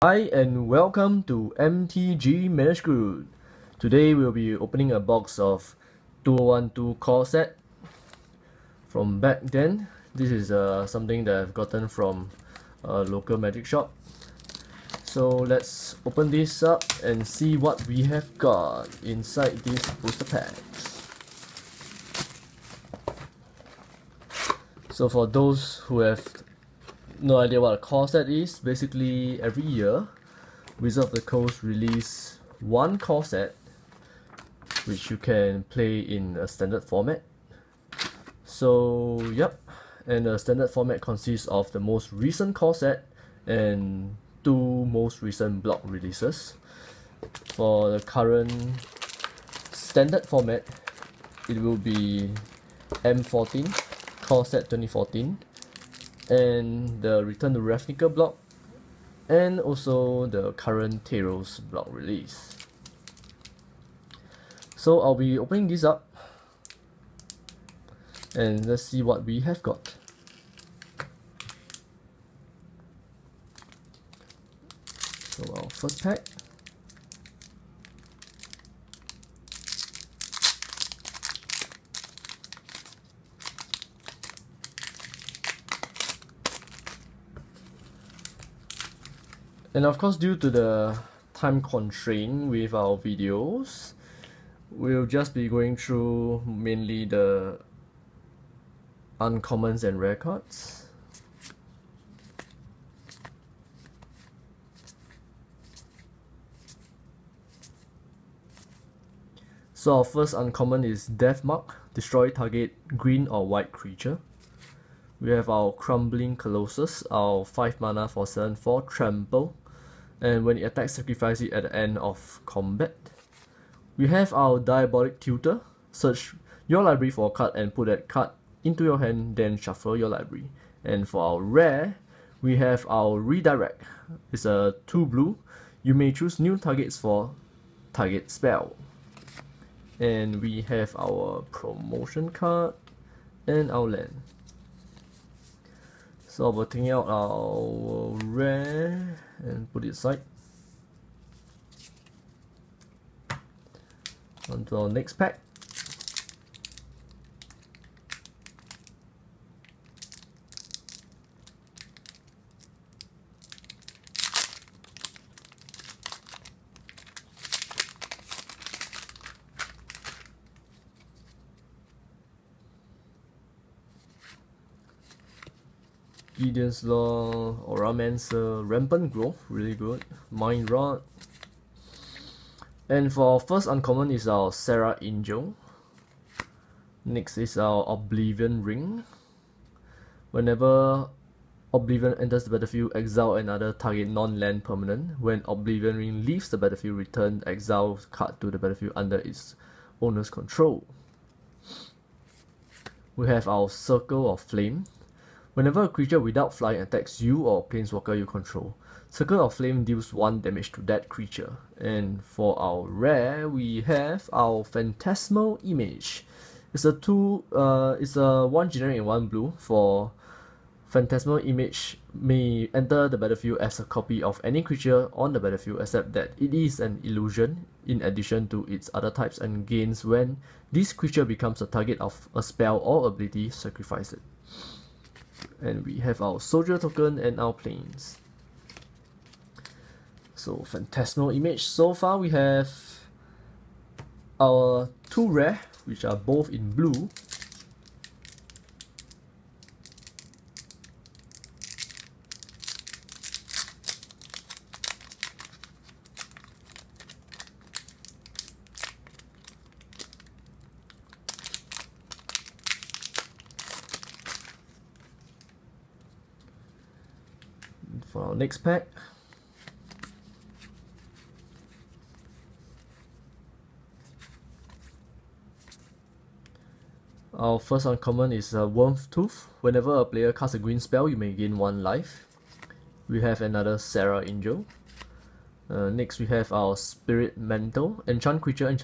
Hi and welcome to MTG Manuscript. Today we'll be opening a box of 2012 core set from back then. This is something that I've gotten from a local magic shop. So let's open this up and see what we have got inside these booster packs. So for those who have no idea what a core set is, basically every year Wizards of the Coast release one core set which you can play in a standard format. So yep, and the standard format consists of the most recent core set and two most recent block releases. For the current standard format, it will be M14 core set 2014 and the Return to Ravnica block, and also the current Taros block release. So I'll be opening this up and let's see what we have got. So our first pack. And of course, due to the time constraint with our videos, we'll just be going through mainly the uncommons and rare cards. So our first uncommon is Death Mark, destroy target green or white creature. We have our Crumbling Colossus, our 5 mana for 7/4 trample, and when it attacks, sacrifice it at the end of combat. We have our Diabolic Tutor, search your library for a card and put that card into your hand, then shuffle your library. And for our rare, we have our Redirect. It's a 2 blue. You may choose new targets for target spell. And we have our promotion card and our land. So we're taking out our rare and put it aside. On to our next pack. Gideon's Law, Auramancer, Rampant Growth, really good. Mind Rod. And for our first uncommon is our Serra Angel. Next is our Oblivion Ring. Whenever Oblivion enters the battlefield, exile another target non-land permanent. When Oblivion Ring leaves the battlefield, return exile card to the battlefield under its owner's control. We have our Circle of Flame. Whenever a creature without flying attacks you or planeswalker you control, Circle of Flame deals 1 damage to that creature. And for our rare, we have our Phantasmal Image. It's a 1 generic and 1 blue. For Phantasmal Image may enter the battlefield as a copy of any creature on the battlefield except that it is an illusion in addition to its other types, and gains when this creature becomes a target of a spell or ability, sacrifice it. And we have our Soldier token and our planes. So Phantasmal Image. So far we have our 2 rare, which are both in blue. For our next pack, our first uncommon is Worm's Tooth. Whenever a player casts a green spell, you may gain 1 life. We have another Serra Angel. Next we have our Spirit Mantle. Enchant creature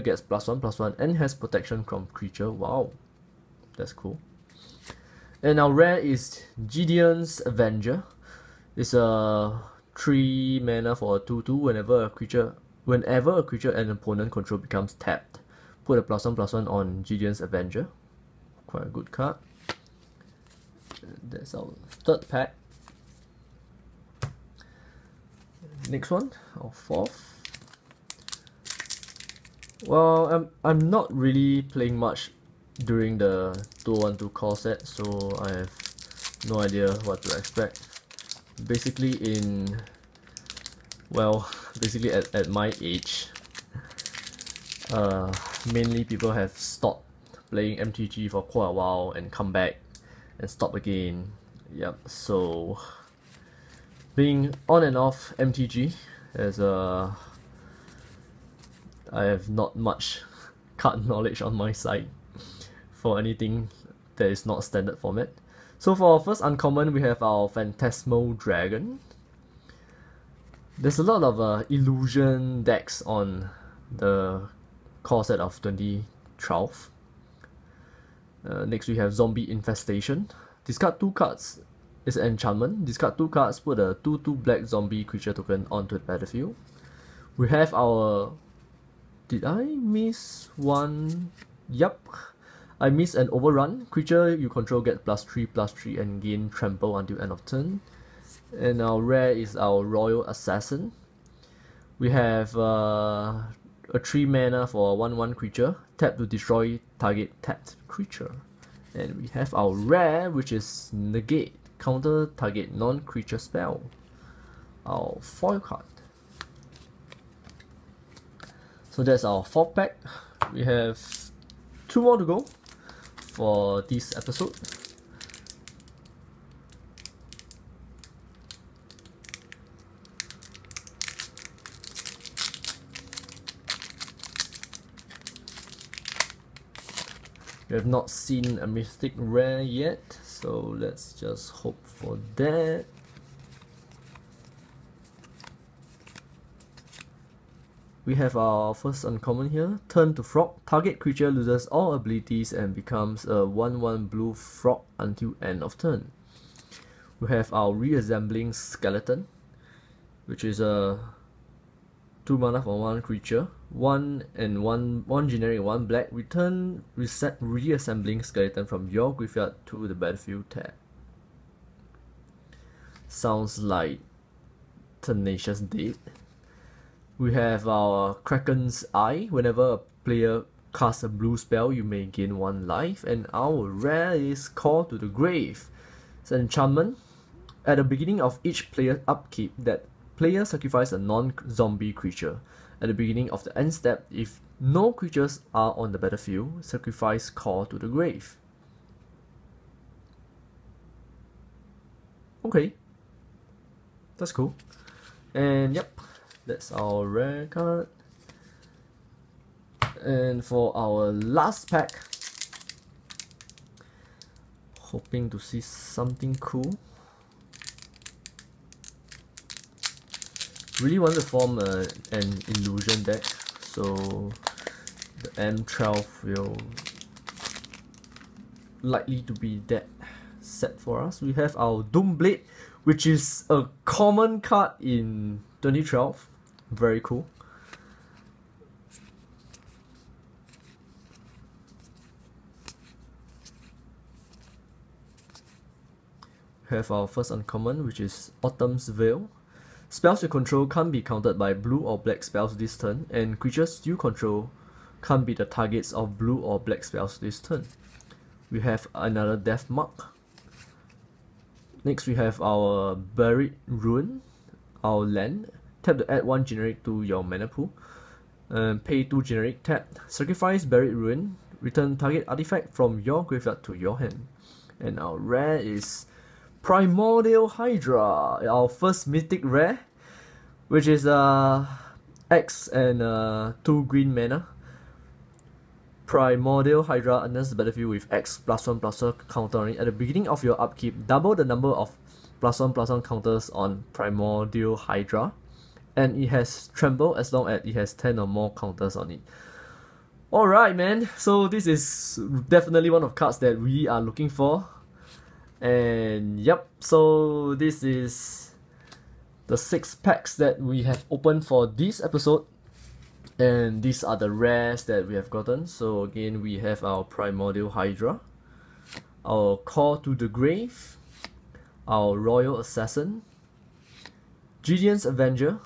gets +1/+1 and has protection from creature. Wow, that's cool. And our rare is Gideon's Avenger. It's a 3 mana for a 2/2 whenever a creature an opponent control becomes tapped. Put a +1/+1 on Gideon's Avenger. Quite a good card. That's our third pack. Next one, our fourth. Well, I'm not really playing much during the 212 core set, so I have no idea what to expect. Basically at my age, mainly people have stopped playing MTG for quite a while and come back and stop again. Yep, so being on and off MTG as I have not much card knowledge on my side for anything that is not standard format. So for our first uncommon, we have our Phantasmal Dragon. There's a lot of illusion decks on the core set of 2012. Next we have Zombie Infestation. Discard 2 cards. It's an enchantment. Discard 2 cards, put a 2/2 black zombie creature token onto the battlefield. We have our... Did I miss one? Yup. I missed an Overrun. Creature you control get +3/+3 and gain trample until end of turn. And our rare is our Royal Assassin. We have a 3 mana for a 1/1 creature. Tap to destroy target tapped creature. And we have our rare, which is Negate. Counter target non-creature spell. Our foil card. So that's our fourth pack. We have 2 more to go for this episode. We have not seen a Mythic rare yet, so let's just hope for that. We have our first uncommon here. Turn to Frog. Target creature loses all abilities and becomes a 1/1 blue frog until end of turn. We have our Reassembling Skeleton, which is a 2 mana for 1 creature. 1 generic, 1 black. Reset Reassembling Skeleton from your graveyard to the battlefield tab. Sounds like Tenacious Dead. We have our Kraken's Eye. Whenever a player casts a blue spell, you may gain 1 life. And our rare is Call to the Grave. It's an enchantment. At the beginning of each player's upkeep, that player sacrifices a non-zombie creature. At the beginning of the end step, if no creatures are on the battlefield, sacrifice Call to the Grave. Okay. That's cool. And yep. That's our rare card. And for our last pack, hoping to see something cool. Really want to form an illusion deck, so the M12 will likely to be that set for us. We have our Doomblade, which is a common card in 2012. Very cool. We have our first uncommon, which is Autumn's Veil. Spells you control can't be countered by blue or black spells this turn, and creatures you control can't be the targets of blue or black spells this turn. We have another Death Mark. Next we have our Buried Ruin, our land. Tap to add 1 generic to your mana pool. Pay 2 generic, tap. Sacrifice Buried Ruin. Return target artifact from your graveyard to your hand. And our rare is Primordial Hydra, our first Mythic rare, which is X and 2 green mana. Primordial Hydra enters the battlefield with X +1/+1 counter on it. At the beginning of your upkeep, double the number of +1/+1 counters on Primordial Hydra, and it has Tremble as long as it has 10 or more counters on it. Alright man, so this is definitely one of cards that we are looking for. And yep, so this is the 6 packs that we have opened for this episode, and these are the rares that we have gotten. So again, we have our Primordial Hydra, our Call to the Grave, our Royal Assassin, Gideon's Avenger,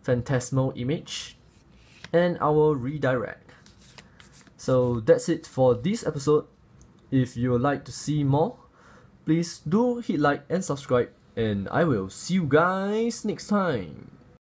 Phantasmal Image, and our Redirect. So that's it for this episode. If you would like to see more, please do hit like and subscribe, and I will see you guys next time.